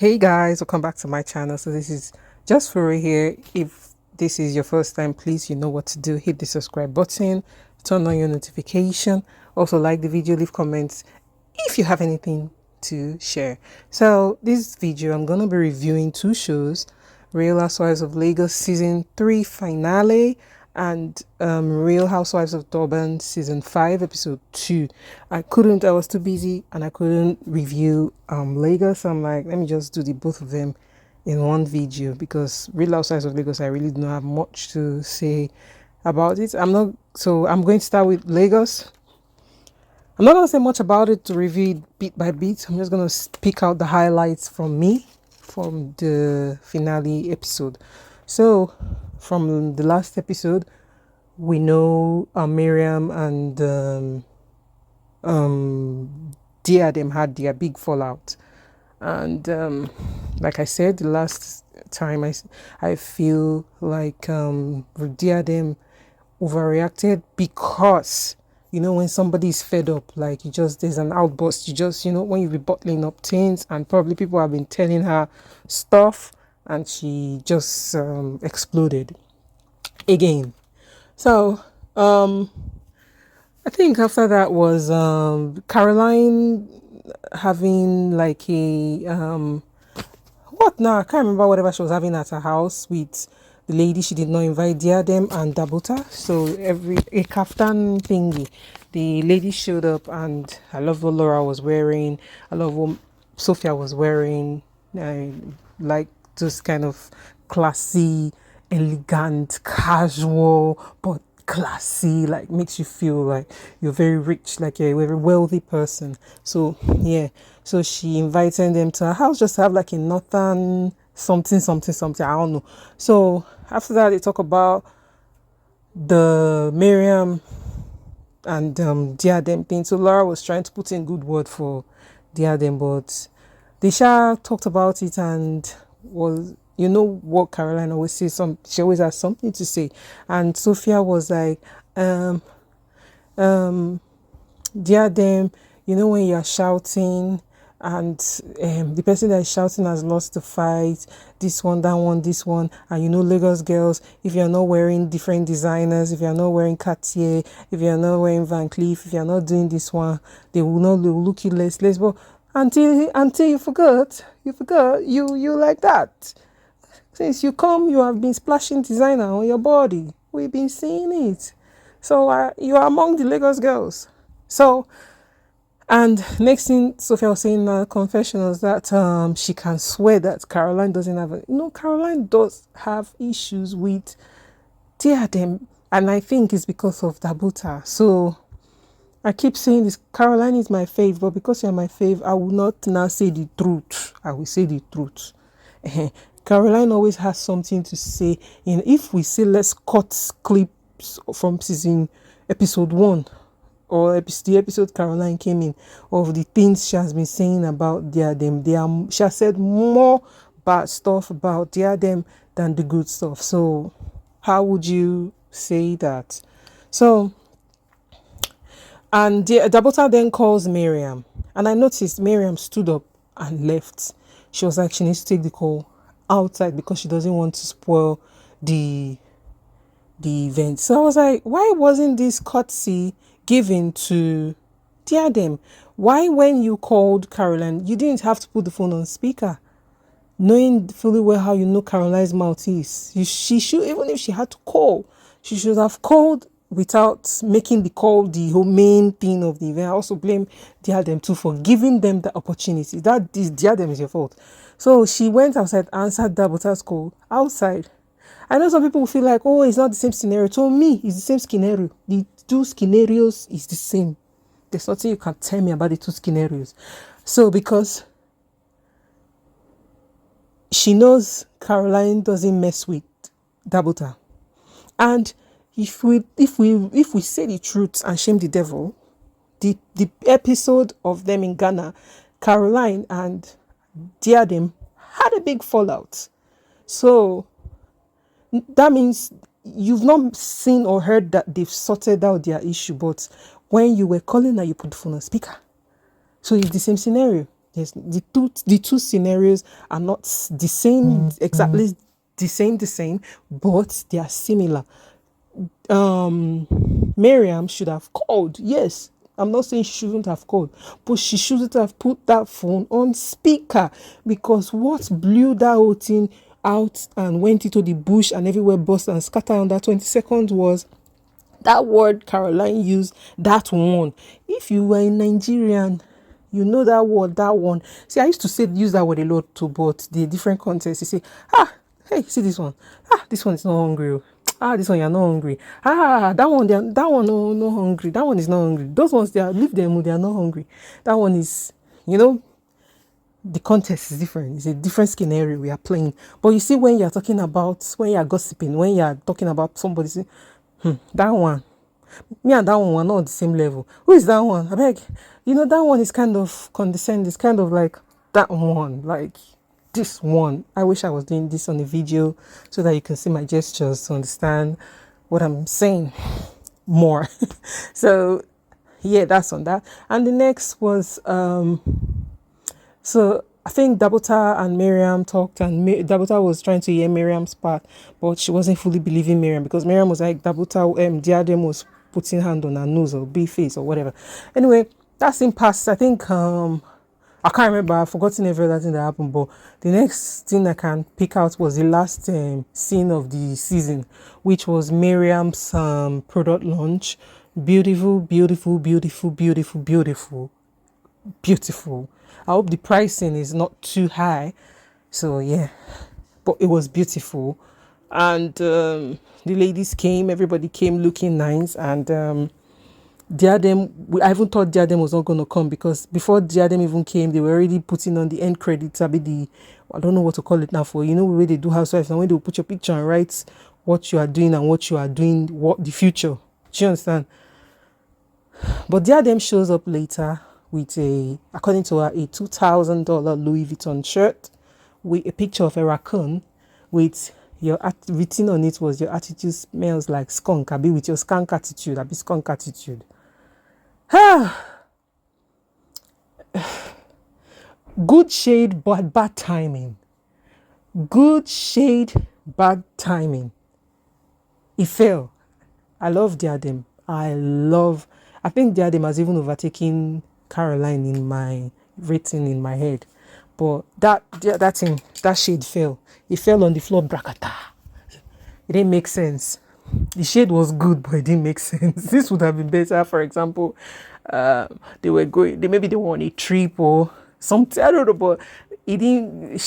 Hey guys, welcome back to my channel. So this is just for here. If this is your first time, please, you know what to do. Hit the subscribe button, turn on your notification, also like the video, leave comments if you have anything to share. So this video, I'm gonna be reviewing two shows: Real Housewives of Lagos season 3 finale and Real Housewives of Durban season 5 episode 2. I was too busy and I couldn't review Lagos. So I'm like, let me just do the both of them in one video, because Real Housewives of Lagos, I really don't have much to say about it. I'm going to start with Lagos. I'm not going to say much about it to review it bit by bit. I'm just going to pick out the highlights from the finale episode. So from the last episode, we know Miriam and Diadem had their big fallout. And like I said, the last time, I feel like Diadem overreacted, because when somebody's fed up, like there's an outburst, when you be bottling up things, and probably people have been telling her stuff, and she just exploded again. So I think after that was Caroline having like what now? I can't remember whatever she was having at her house with the lady. She did not invite Diadem and Dabuta. So a kaftan thingy. The lady showed up, and I love what Laura was wearing. I love what Sophia was wearing. I like those kind of classy, elegant, casual, but classy, like makes you feel like you're very rich, like you're a very wealthy person. So yeah, so she invited them to her house just to have like a northern something, I don't know. So after that, they talk about the Miriam and Diadem thing. So Laura was trying to put in good word for Diadem, but they talked about it, and was, what Caroline always says, she always has something to say. And Sophia was like, Diadem, when you're shouting, and the person that is shouting has lost the fight, this one, that one, this one, and Lagos girls, if you're not wearing different designers, if you're not wearing Cartier, if you're not wearing Van Cleef, if you're not doing this one, they will look you less, but until you forgot, you like that. Since you come, you have been splashing designer on your body. We've been seeing it. So you are among the Lagos girls. So, and next thing Sophia was saying in her confessionals, that she can swear that Caroline doesn't have Caroline does have issues with Diadem, and I think it's because of Dabuta. So I keep saying this, Caroline is my fave, but because you're my fave, I will not now say the truth. I will say the truth. Caroline always has something to say. If we say, let's cut clips from episode 1, or the episode Caroline came in, of the things she has been saying about Diadem, she has said more bad stuff about Diadem than the good stuff. So how would you say that? So, and Dabota then calls Miriam, and I noticed Miriam stood up and left. She was like, she needs to take the call outside because she doesn't want to spoil the event. So I was like, why wasn't this courtesy given to Diadem? Why, when you called Caroline, you didn't have to put the phone on speaker, knowing fully well how Caroline's mouth is? She should, even if she had to call, she should have called without making the call the whole main thing of the event. I also blame Diadem too for giving them the opportunity. Diadem is your fault. So she went outside, answered Dabota's call outside. I know some people will feel like, oh, it's not the same scenario. To me, it's the same scenario. The two scenarios is the same. There's nothing you can tell me about the two scenarios. So because she knows Caroline doesn't mess with Dabota, and if we say the truth and shame the devil, the episode of them in Ghana, Caroline and Diadem had a big fallout. So that means you've not seen or heard that they've sorted out their issue, but when you were calling her, you put the phone on speaker. So it's the same scenario. There's the two scenarios are not the same, exactly the same, but they are similar. Miriam should have called. Yes, I'm not saying she shouldn't have called, but she shouldn't have put that phone on speaker, because what blew that whole thing out and went into the bush and everywhere burst and scattered on that 20 seconds was that word Caroline used, that one. If you were in Nigerian, you know that word, that one. See, I used to use that word a lot too, but the different contexts. You say, hey, see this one. This one is not hungry. This one you're not hungry. That one, no hungry. That one is not hungry. Those ones, leave them, they are not hungry. That one is, the context is different. It's a different scenario we are playing. But you see, when you're talking about, when you're gossiping, when you're talking about somebody, say, that one, me and that one were not on the same level. Who is that one? I beg. That one is kind of condescending. It's kind of like that one, like this one. I wish I was doing this on a video so that you can see my gestures to understand what I'm saying more. So yeah, that's on that. And the next was so I think Dabota and Miriam talked, and Dabota was trying to hear Miriam's part, but she wasn't fully believing Miriam, because Miriam was like, Dabota, Diadem was putting hand on her nose or big face or whatever. Anyway, that scene passed. I think I can't remember. I've forgotten every other thing that happened. But the next thing I can pick out was the last scene of the season, which was Miriam's product launch. Beautiful, beautiful, beautiful, beautiful, beautiful, beautiful. I hope the pricing is not too high. So yeah, but it was beautiful. And the ladies came, everybody came looking nice. And Diadem, I even thought Diadem was not going to come, because before Diadem even came, they were already putting on the end credits. I don't know what to call it now for, the way they do Housewives, and when they will put your picture and write what you are doing and what you are doing, what the future. Do you understand? But Diadem shows up later with according to her, a $2,000 Louis Vuitton shirt with a picture of a raccoon with written on it was, your attitude smells like skunk. I be with your skunk attitude. I be skunk attitude. Good shade, but bad timing. Good shade, bad timing. It fell. I love Diadem. I think Diadem has even overtaken Caroline in my rating in my head. But that shade fell. It fell on the floor, bracata. It didn't make sense. The shade was good, but it didn't make sense. This would have been better. For example, they were on a trip or something. I don't know, but it didn't.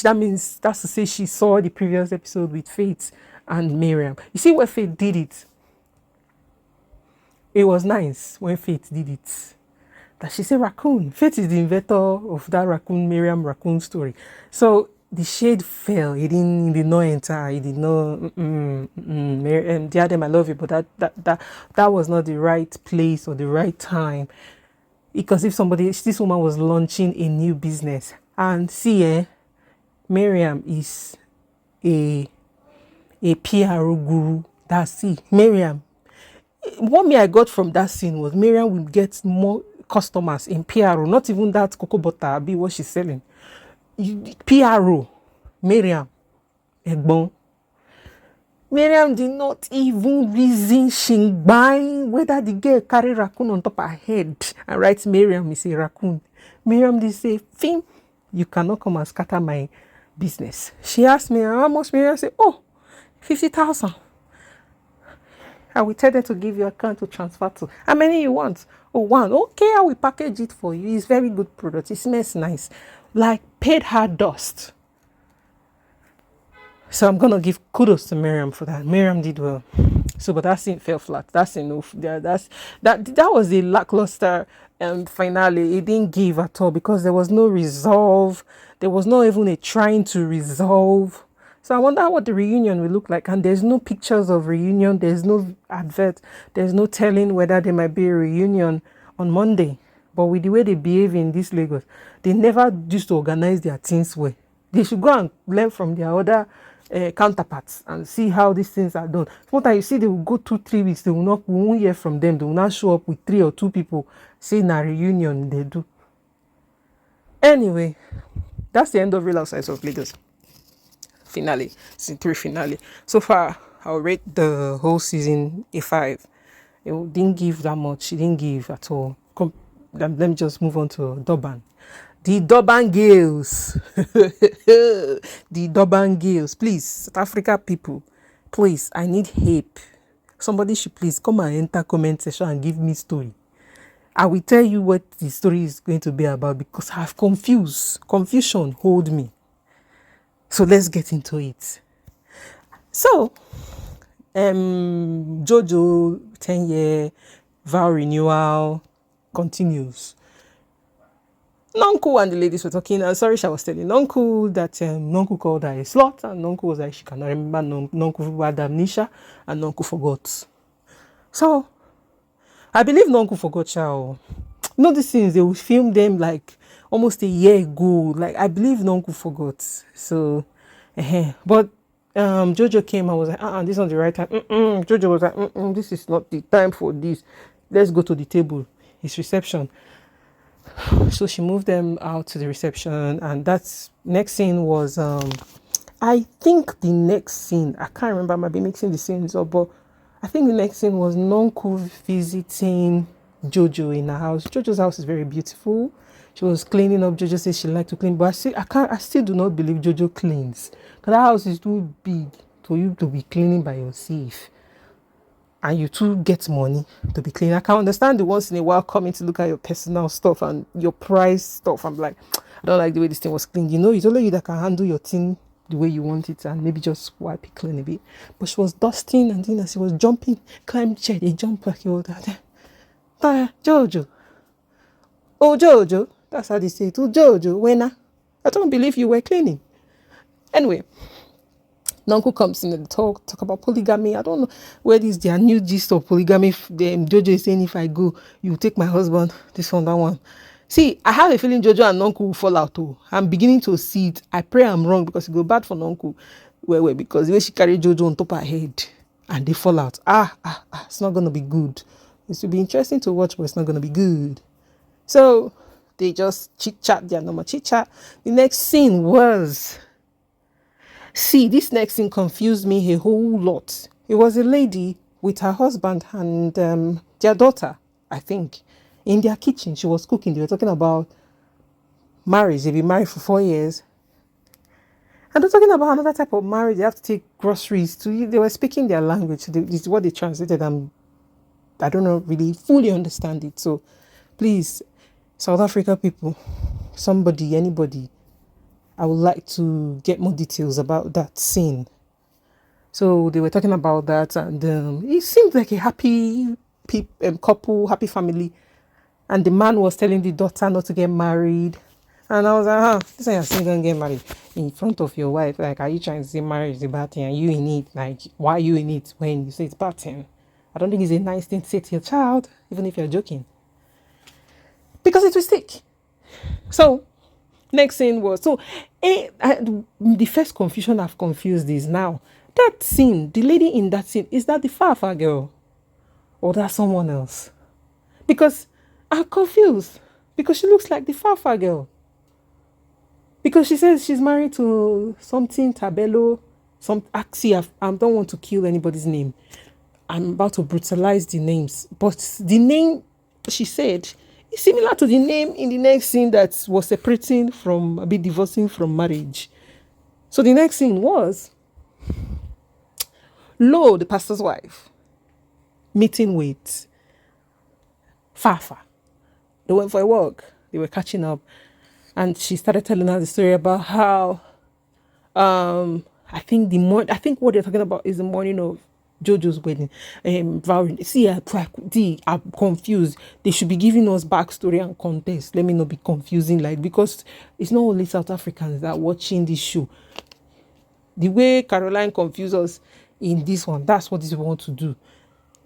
That's to say she saw the previous episode with Faith and Miriam. You see where Faith did it? It was nice when Faith did it. That she said raccoon. Faith is the inventor of that Miriam raccoon story. So the shade fell. It did not enter. It did not. Diadem, I love you, but that was not the right place or the right time. Because if this woman was launching a new business, and see, Miriam is a PRO guru. That's it. Miriam. What I got from that scene was Miriam will get more customers in PRO, not even that cocoa butter be what she's selling. PRO, Miriam, Egbon. Miriam did not even reason shingbai whether the girl carry raccoon on top her head and writes Miriam is a raccoon. Miriam did say, Fim, you cannot come and scatter my business. She asked me how much. Miriam said, 50,000. I will tell them to give you account to transfer to. How many you want? One. Okay, I will package it for you. It's very good product. It smells nice. Like paid her dust. So I'm gonna give kudos to Miriam for that. Miriam did well. So, but that scene fell flat. That's enough. That was a lackluster finale. It didn't give at all because there was no resolve. There was not even a trying to resolve. So I wonder what the reunion will look like. And there's no pictures of reunion. There's no advert. There's no telling whether there might be a reunion on Monday. But with the way they behave in this Lagos, they never used to organize their things well. They should go and learn from their other counterparts and see how these things are done. Sometimes you see they will go 2-3 weeks. We won't hear from them. They will not show up with 3 or 2 people saying a reunion they do. Anyway, that's the end of Real Housewives of Lagos finale, season 3 finale. So far, I'll rate the whole season a 5. It didn't give that much. It didn't give at all. Let me just move on to Durban. The Durban girls. The Durban girls. Please, South Africa people, please, I need help. Somebody should please come and enter comment section and give me story. I will tell you what the story is going to be about because I've confused. Confusion hold me. So let's get into it. So, Jojo 10-year vow renewal continues. Nonku and the ladies were talking. Sorry, I was telling Nonku that Nonku called her a slut, and Nonku was like she cannot remember. Nonku had amnesia, and Nonku forgot. So, I believe Nonku forgot. Child. You know these things, they will film them like almost a year ago. Like I believe Nonku forgot. So, but Jojo came and was like, this is not the right time. Jojo was like, this is not the time for this. Let's go to the table. It's reception. So she moved them out to the reception, and that's next scene was I think the next scene, I can't remember, I might be mixing the scenes up, but I think the next scene was Nonku visiting Jojo in her house. Jojo's house is very beautiful. She was cleaning up. Jojo says she liked to clean, but I still do not believe Jojo cleans. Because that house is too big for you to be cleaning by yourself. And you too get money to be clean. I can understand the once in a while coming to look at your personal stuff and your price stuff. I'm like, I don't like the way this thing was cleaned. You know, it's only you that can handle your thing the way you want it and maybe just wipe it clean a bit. But she was dusting, and then as she was jumping, climbed chair, they jump like you that. Jojo. Oh, Jojo. That's how they say it. Oh, Jojo, when I don't believe you were cleaning. Anyway, Nonku comes in and talk about polygamy. I don't know where this their new gist of polygamy. Jojo is saying, if I go, you take my husband, this one, that one. See, I have a feeling Jojo and Nonku will fall out too. I'm beginning to see it. I pray I'm wrong because it go bad for Nonku. Well, because the way she carried Jojo on top of her head and they fall out. It's not going to be good. It will be interesting to watch, but it's not going to be good. So they just chit-chat, their normal chit-chat. The next scene was... See, this next scene confused me a whole lot. It was a lady with her husband and their daughter, I think, in their kitchen. She was cooking. They were talking about marriage. They've been married for 4 years. And they're talking about another type of marriage. They have to take groceries. They were speaking their language. This is what they translated. And I don't know, really fully understand it. So please, South Africa people, somebody, anybody, I would like to get more details about that scene. So they were talking about that, and it seemed like a happy couple, happy family. And the man was telling the daughter not to get married. And I was like, this is you're going to get married in front of your wife. Like, are you trying to say marriage is a bad thing? Are you in it? Like, why are you in it when you say it's a bad thing? I don't think it's a nice thing to say to your child, even if you're joking. Because it will stick. So, next scene was, the first confusion I've confused is now, that scene, the lady in that scene, is that the Fafa girl? Or that's someone else? Because I'm confused. Because she looks like the Fafa girl. Because she says she's married to something, Tabello, I don't want to kill anybody's name. I'm about to brutalize the names. But the name, she said, is similar to the name in the next scene that was separating from, a bit divorcing from marriage. So the next scene was Lo, the pastor's wife, meeting with Fafa. They went for a walk. They were catching up. And she started telling her the story about how, I think what they're talking about is the morning of Jojo's wedding. See, I'm confused. They should be giving us backstory and context. Let me not be confusing, because it's not only South Africans that are watching this show. The way Caroline confused us in this one, that's what they want to do.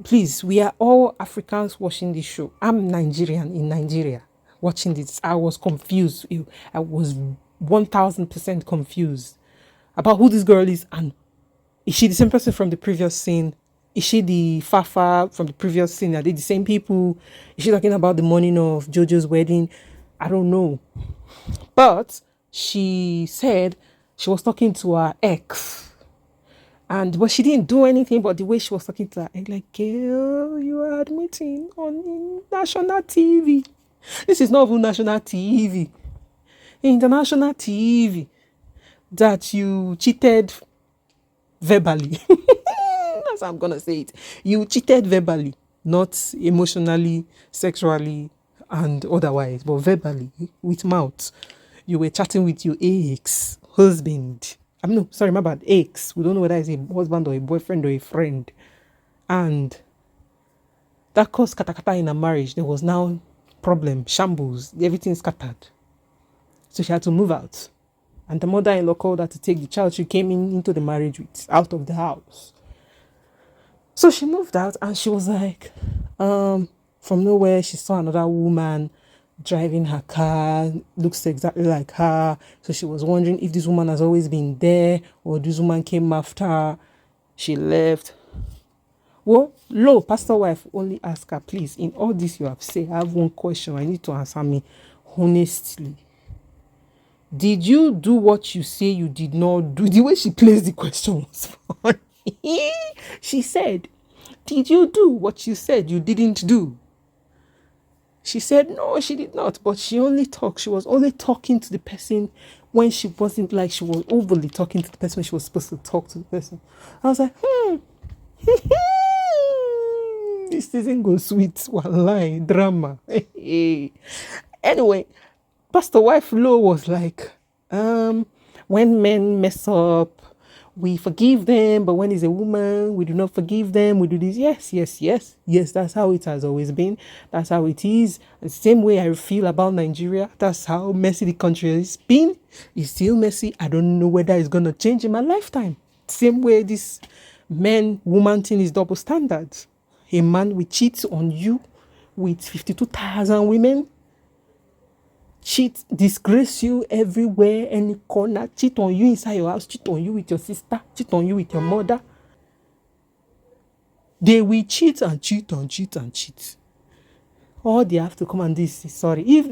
Please, we are all Africans watching this show. I'm Nigerian in Nigeria watching this. I was confused. I was 1000% confused about who this girl is, and is she the same person from the previous scene? Is she the Fafa from the previous scene? Are they the same people? Is she talking about the morning of Jojo's wedding? I don't know. But she said she was talking to her ex. But she didn't do anything, but the way she was talking to her ex, like, girl, you are admitting on national TV. This is not even national TV. International TV. That you cheated verbally. That's how I'm gonna say it. You cheated verbally, not emotionally, sexually, and otherwise, but verbally, with mouth. You were chatting with your ex husband. No, sorry, my bad. Ex. We don't know whether it's a husband or a boyfriend or a friend. And that caused katakata in a marriage. There was now problem, shambles, everything scattered. So she had to move out. And the mother-in-law called her to take the child she came into the marriage with out of the house. So she moved out and she was like, from nowhere, she saw another woman driving her car, looks exactly like her. So she was wondering if this woman has always been there or this woman came after her. She left. Well, pastor wife only ask her, please, in all this you have said, I have one question. I need to answer me honestly. Did you do what you say you did not do? The way she placed the question was funny. She said, did you do what you said you didn't do? She said, no, she did not. But she only talked. She was only talking to the person when she wasn't like she was overly talking to the person when she was supposed to talk to the person. I was like, this isn't go sweet. Wallahi, drama. Anyway, Pastor Wife Lo was like, when men mess up, we forgive them, but when it's a woman, we do not forgive them. We do this. Yes. That's how it has always been. That's how it is. The same way I feel about Nigeria. That's how messy the country has been. It's still messy. I don't know whether it's going to change in my lifetime. Same way this man-woman thing is double standards. A man will cheat on you with 52,000 women. Cheat, disgrace you everywhere, any corner, cheat on you inside your house, cheat on you with your sister, cheat on you with your mother. They will cheat and cheat and cheat and cheat. All they have to come and do is say sorry. If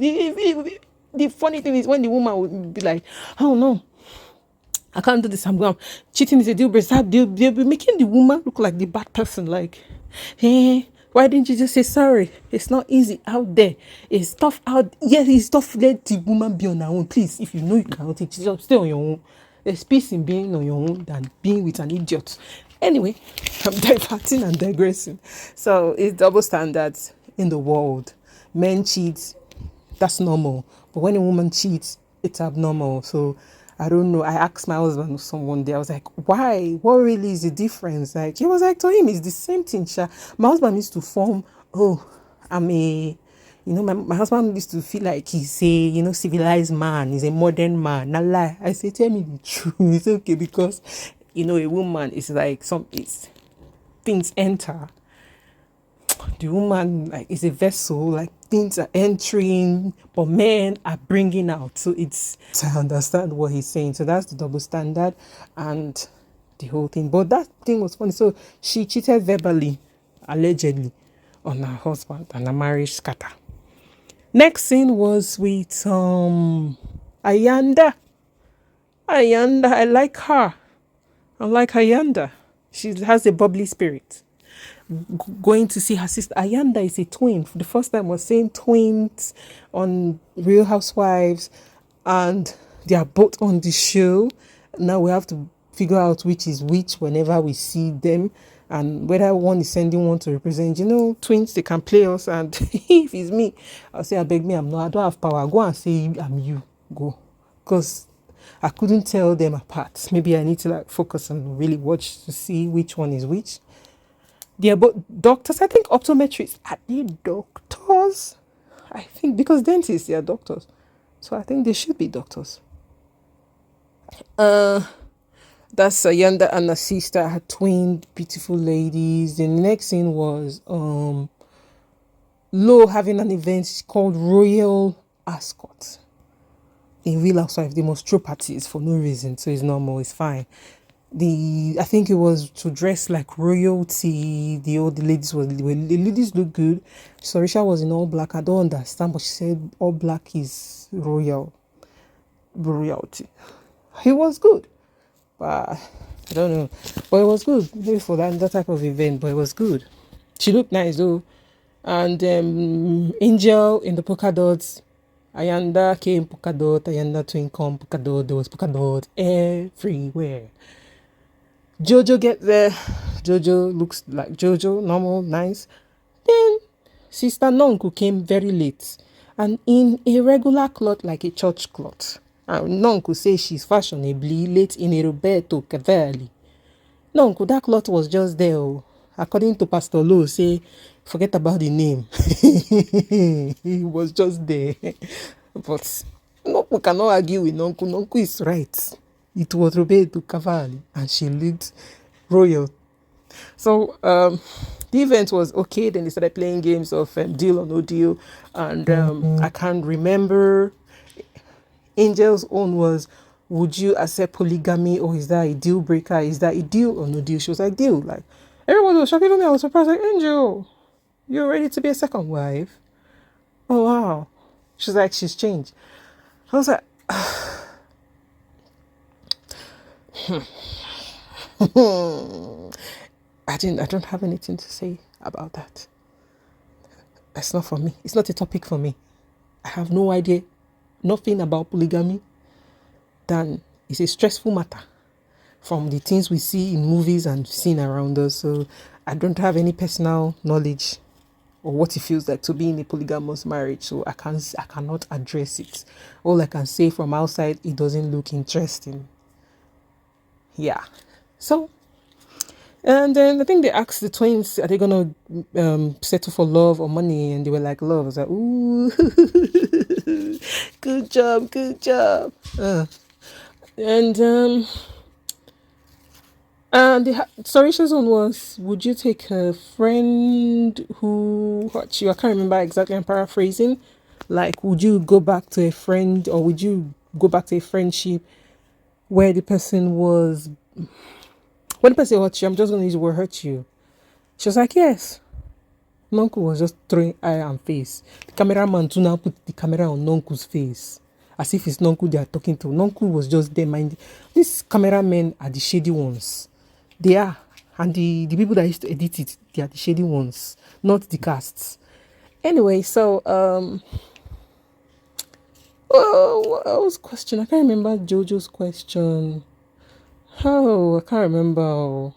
the funny thing is when the woman will be like, oh no, I can't do this, I'm going. Cheating is a deal breaker. They'll be making the woman look like the bad person, like, hey, why didn't you just say sorry? It's not easy out there. It's tough out. Yes, it's tough. Let the woman be on her own. Please, if you know you cannot take it, stay on your own. There's peace in being on your own than being with an idiot. Anyway, I'm diverting and digressing. So it's double standards in the world. Men cheat, that's normal. But when a woman cheats, it's abnormal. So I don't know. I asked my husband someone day, I was like, why? What really is the difference? Like, he was like, to him, it's the same thing, Sha. My husband used to form, my husband used to feel like he's a, civilized man. He's a modern man. Not lie. I say, tell me the truth. It's okay because, a woman is like things enter. The woman like is a vessel, like things are entering, but men are bringing out. So I understand what he's saying. So that's the double standard and the whole thing. But that thing was funny. So she cheated verbally, allegedly, on her husband, and her marriage scatter. Next scene was with Ayanda. I like her. I like Ayanda. She has a bubbly spirit. Going to see her sister. Ayanda is a twin. For the first time, we're seeing twins on Real Housewives, and they are both on the show. Now we have to figure out which is which whenever we see them, and whether one is sending one to represent. Twins, they can play us, and if it's me, I'll say, I beg me, I don't have power. Go and say I'm you. Go. Because I couldn't tell them apart. Maybe I need to focus and really watch to see which one is which. They are both doctors. I think optometrists. Are they doctors? I think because dentists, they are doctors. So I think they should be doctors. That's Ayanda and her sister, her twin, beautiful ladies. The next thing was Lo having an event called Royal Ascot. In Real Housewives, they must throw parties for no reason. So it's normal, it's fine. I think it was to dress like royalty. The ladies look good. Sorisha was in all black. I don't understand, but she said all black is royalty. He was good, but I don't know. But it was good, maybe for that type of event. But it was good. She looked nice though. And Angel in the polka dots. Ayanda came polka dot. Ayanda twin come polka dot. There was polka dot everywhere. Jojo get there. Jojo looks like Jojo, normal, nice. Then Sister Nonku came very late and in a regular cloth like a church cloth. And Nonku says she's fashionably late in a Roberto Cavalli. Nonku, that cloth was just there. Oh. According to Pastor Lowe, say, forget about the name. He was just there. But Nonku cannot argue with Nonku. Nonku is right. It was Roberto Cavalli and she looked royal. So the event was okay. Then they started playing games of deal or no deal. And I can't remember. Angel's own was, would you accept polygamy or is that a deal breaker? Is that a deal or no deal? She was like, deal. Like, everyone was shocked. Even me, I was surprised. Like, Angel, you're ready to be a second wife? Oh, wow. She's like, she's changed. I was like, I don't have anything to say about that. That's not for me. It's not a topic for me. I have no idea, nothing about polygamy. Then it's a stressful matter from the things we see in movies and seen around us. So I don't have any personal knowledge or what it feels like to be in a polygamous marriage. So I cannot address it. All I can say from outside, it doesn't look interesting. Yeah. So, and then I think they asked the twins, are they gonna settle for love or money? And they were like, love. I was like, ooh, good job. And Sarisha's one was, would you take a friend who hurt you? I can't remember exactly, I'm paraphrasing. Like, would you go back to a friend or would you go back to a friendship where the person was, when the person hurt you, I'm just going to use the word hurt you. She was like, yes. Nonku was just throwing eye and face. The cameraman too now put the camera on Nonku's face. As if it's Nonku they are talking to. Nonku was just there minding. These cameramen are the shady ones. They are. And the people that used to edit it, they are the shady ones. Not the casts. Anyway, so what was question? I can't remember Jojo's question. Oh, I can't remember.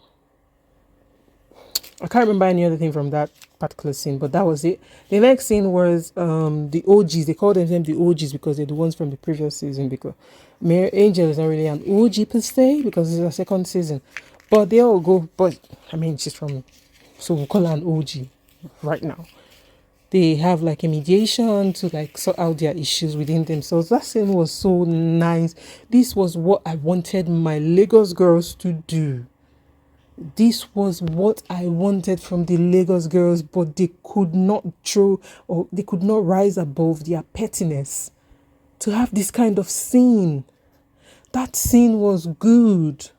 I can't remember any other thing from that particular scene, but that was it. The next scene was the OGs. They call them the OGs because they're the ones from the previous season. Because Angel is not really an OG per se because it's a second season, but they all go. But I mean, she's from, so we'll call her an OG right now. They have like a mediation to like sort out their issues within themselves. That scene was so nice. This was what I wanted my Lagos girls to do. This was what I wanted from the Lagos girls, but they could not they could not rise above their pettiness to have this kind of scene. That scene was good.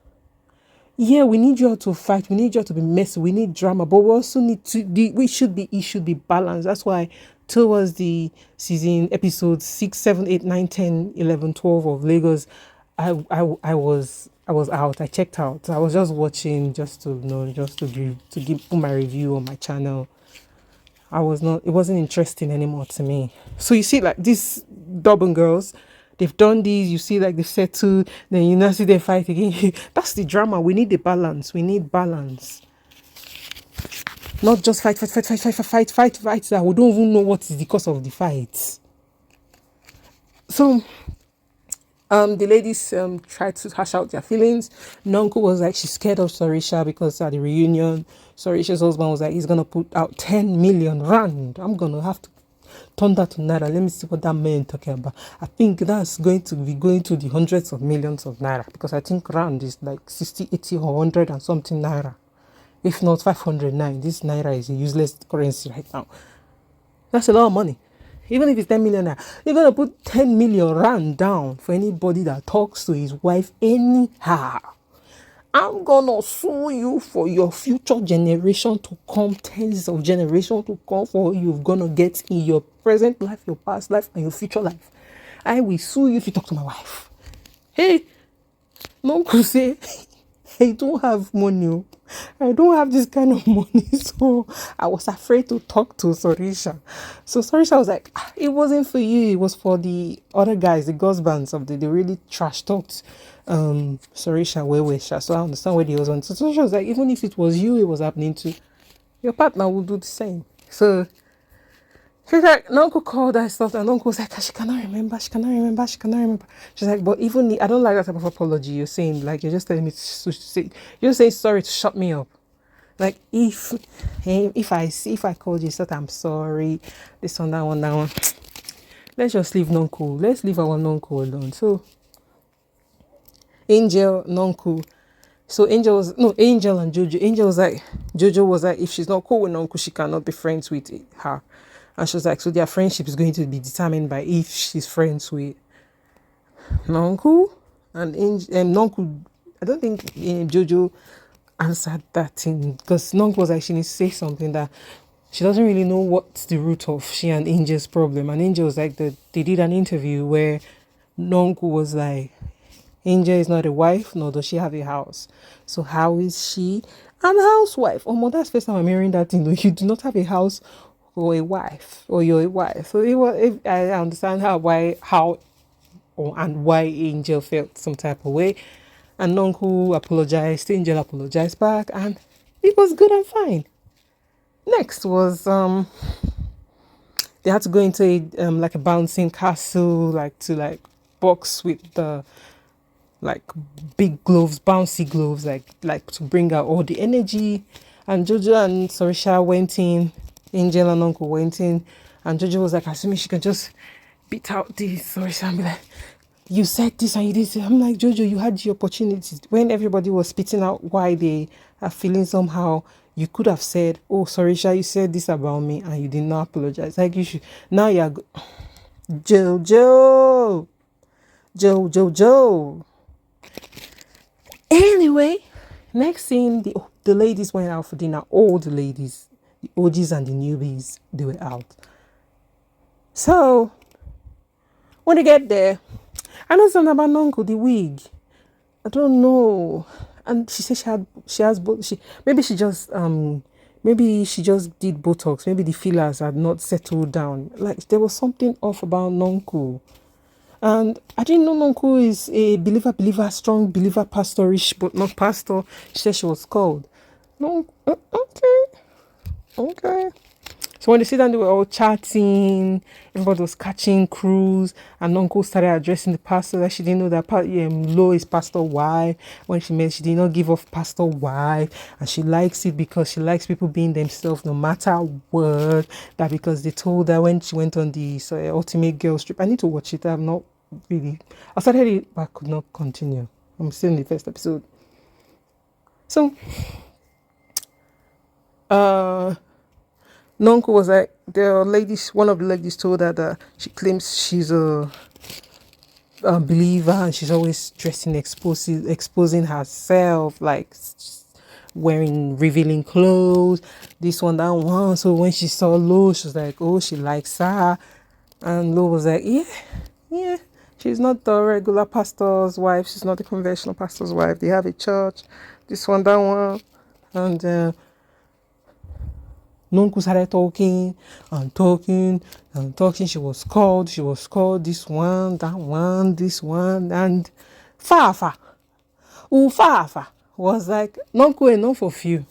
Yeah, we need you all to fight. We need you all to be messy. We need drama, but we also need to it should be balanced. That's why towards the season episodes 6, 7, 8, 9, 10, 11, 12 of Lagos, I was out. I checked out. I was just watching just to put my review on my channel. It wasn't interesting anymore to me. So you see, like these Durban girls, they've done these, you see like they settled, then you now see them fight again. That's the drama. We need the balance. We need balance. Not just fight that we don't even know what is the cause of the fight. So the ladies tried to hash out their feelings. Nonku was like, she's scared of Sarisha because at the reunion, Sarisha's husband was like, he's going to put out 10 million rand. I'm going to have to turn that to naira. Let me see what that man talking about. I think that's going to be going to the hundreds of millions of naira because I think rand is like 60, 80 or 100 and something naira. If not 509, this naira is a useless currency right now. That's a lot of money. Even if it's 10 million naira, you're going to put 10 million rand down for anybody that talks to his wife anyhow. I'm gonna sue you for your future generation to come, tens of generations to come, for you're gonna get in your present life, your past life, and your future life. I will sue you if you talk to my wife. Hey, no could say I don't have money. Oh. I don't have this kind of money. So I was afraid to talk to Sorisha. So Sorisha was like, it wasn't for you, it was for the other guys, the husbands of they really trash talked Sorisha way. So I understand where he was on. So Sorisha was like, even if it was you it was happening to, your partner will do the same. So she's like, no, uncle called her stuff, and uncle was like, she cannot remember. She's like, but even I don't like that type of apology you're saying. Like, you're just telling me to say, you're saying sorry to shut me up. Like, if I called you, said I'm sorry, this one, that one. Let's just leave non-cool. Let's leave our non-cool alone. So, Angel, non-cool. So Angel and Jojo. Angel was like, Jojo was like, if she's not cool with Nonku, she cannot be friends with her. And she was like, so their friendship is going to be determined by if she's friends with Nonku. And Nonku, I don't think Jojo answered that thing, because Nonku was like, she needs to say something that she doesn't really know what's the root of she and Angel's problem. And Angel was like, they did an interview where Nonku was like, Angel is not a wife, nor does she have a house. So how is she an housewife? Oh, that's the first time I'm hearing that thing. You do not have a house or a wife, or you're a wife. So I understand why Angel felt some type of way. And Nonku apologized, Angel apologized back, and it was good and fine. Next was they had to go into a like a bouncing castle, like to box with the like big gloves, bouncy gloves, like to bring out all the energy. And Jojo and Sorisha went in, Angel and Uncle went in, and Jojo was like, assuming she can just beat out this Sorisha and be like, you said this and you did this. I'm like, Jojo, you had the opportunity when everybody was spitting out why they are feeling somehow. You could have said, oh, Sorisha, you said this about me and you did not apologize. Like, you should. Now you're Jojo. Anyway, next thing, the ladies went out for dinner. All the ladies, the OGs and the newbies, they were out. So when they get there, I know something about Nonko, the wig. I don't know. And she said she has both. Maybe she just did Botox. Maybe the fillers had not settled down. Like, there was something off about Nonko. And I didn't know Nonku is a believer, strong believer, pastorish, but not pastor. She said she was called. No, okay. So when they sit down, they were all chatting. Everybody was catching cruise. And Nonku started addressing the pastor that she didn't know that Lo is pastor wife. When she meant she did not give off pastor wife. And she likes it because she likes people being themselves no matter what. That because they told her when she went on the Ultimate Girls trip. I need to watch it. I'm not really. I started it, but I could not continue. I'm still in the first episode. So, Nonko was like, one of the ladies told her that she claims she's a believer and she's always dressing, exposing herself, like wearing revealing clothes, this one, that one. So when she saw Lo, she was like, oh, she likes her. And Lo was like, yeah. She's not the regular pastor's wife. She's not the conventional pastor's wife. They have a church, this one, that one. And Nonku started talking. She was called this one, that one, this one. And Fafa was like, Nonku, enough of you.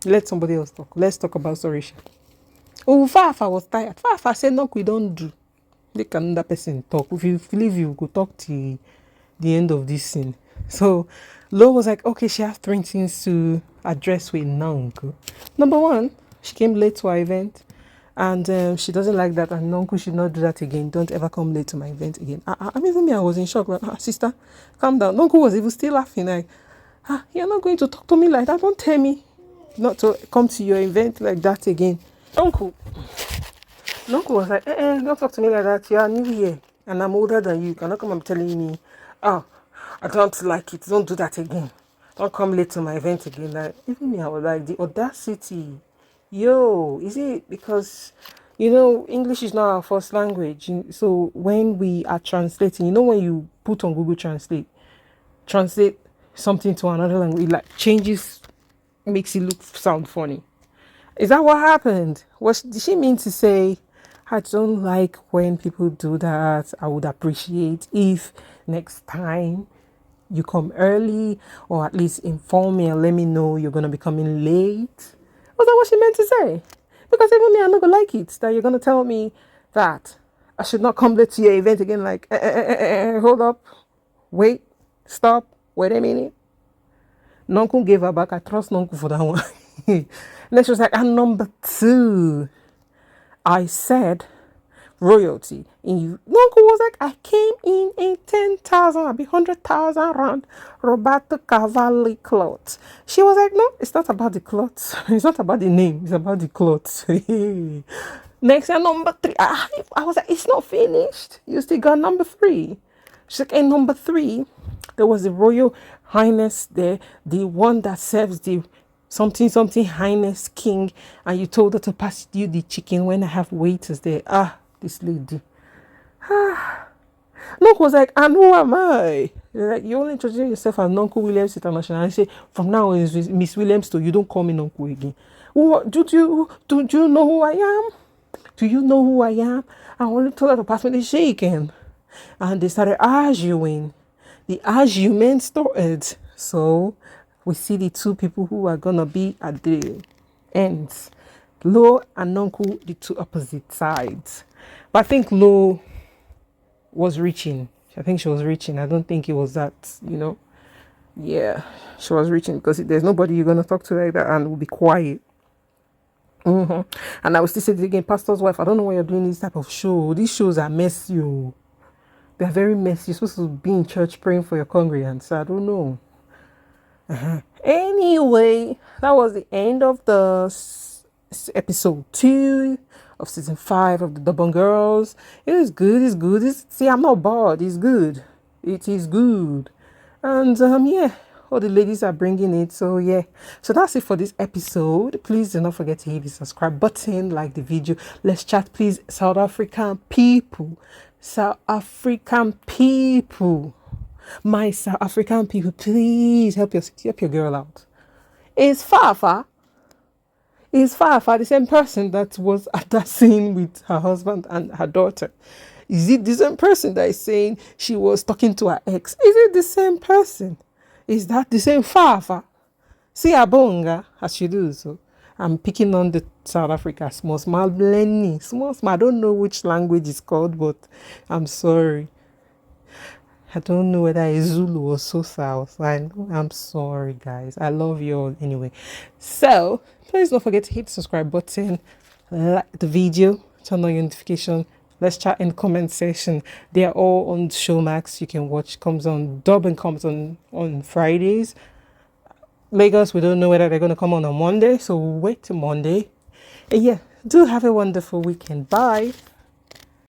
Let somebody else talk. Let's talk about Sorisha. Fafa was tired. Fafa said, Nonku, we don't do. Make another person talk. If you believe you go talk to the end of this scene. So Lo was like, okay, she has 3 things to address with Nonku. Number 1, she came late to our event, and she doesn't like that, and Nonku should not do that again. Don't ever come late to my event again. I mean, for me, I was in shock. Like, sister, calm down. Nonku was even still laughing. Like, you're not going to talk to me like that. Don't tell me not to come to your event like that again. Nonku was like, don't talk to me like that. You are new here, and I'm older than you. You cannot come and be telling me, I don't like it. Don't do that again. Don't come late to my event again. Like, even me, I was like, the audacity. Yo, is it because, English is not our first language? So when we are translating, when you put on Google translate something to another language, it like changes, makes it sound funny. Is that what happened? Did she mean to say, I don't like when people do that. I would appreciate if next time you come early, or at least inform me and let me know you're going to be coming late. Was that what she meant to say? Because even me, I'm not going to like it that you're going to tell me that I should not come late to your event again. Like, hold up, wait, stop, wait a minute. Nonku gave her back. I trust Nonku for that one. Then she was like, and number 2, I said royalty. And Nonku was like, I came in 10,000, I'll be 100,000 rand Roberto Cavalli clothes. She was like, no, it's not about the clothes. It's not about the name. It's about the clothes. Next year, number 3. I was like, it's not finished. You still got number 3. She's like, and number 3, there was the Royal Highness there, the one that serves the something highness king, and you told her to pass you the chicken when I have waiters there. This lady. Nonku was like, and who am I? Like, you only introduce yourself as Nonku Williams International. I say, from now on, it's Miss Williams, so you don't call me Nonku again. What, do you know who I am? Do you know who I am? I only told her to pass me the chicken. And they started arguing. The argument started. So we see the 2 people who are gonna be at the ends. Lo and Nonku, the 2 opposite sides. But I think Lo was reaching. I think she was reaching. I don't think it was that, Yeah, she was reaching because there's nobody you're gonna talk to like that and will be quiet. And I will still say it again, pastor's wife, I don't know why you're doing this type of show. These shows are messy. They're very messy. You're supposed to be in church praying for your congregants. So I don't know. Anyway, that was the end of the episode 2 of season 5 of the Durban Girls. It is good. It's good. See, I'm not bored. It's good. It is good. And yeah, all the ladies are bringing it. So yeah, so that's it for this episode. Please do not forget to hit the subscribe button, like the video. Let's chat, please. South African people, my South African people, please help your girl out. Is Fafa the same person that was at that scene with her husband and her daughter? Is it the same person that is saying she was talking to her ex? Is it the same person? Is that the same Fafa? See Abonga as you do so. I'm picking on the South Africa small. I don't know which language it's called, but I'm sorry. I don't know whether it's Zulu or Sosa. I'm sorry, guys. I love you all anyway. So, please don't forget to hit the subscribe button, like the video, turn on your notification. Let's chat in the comment section. They are all on Showmax. You can watch. Durban comes on Fridays. Lagos, we don't know whether they're going to come on Monday. So we'll wait till Monday. And yeah, do have a wonderful weekend. Bye.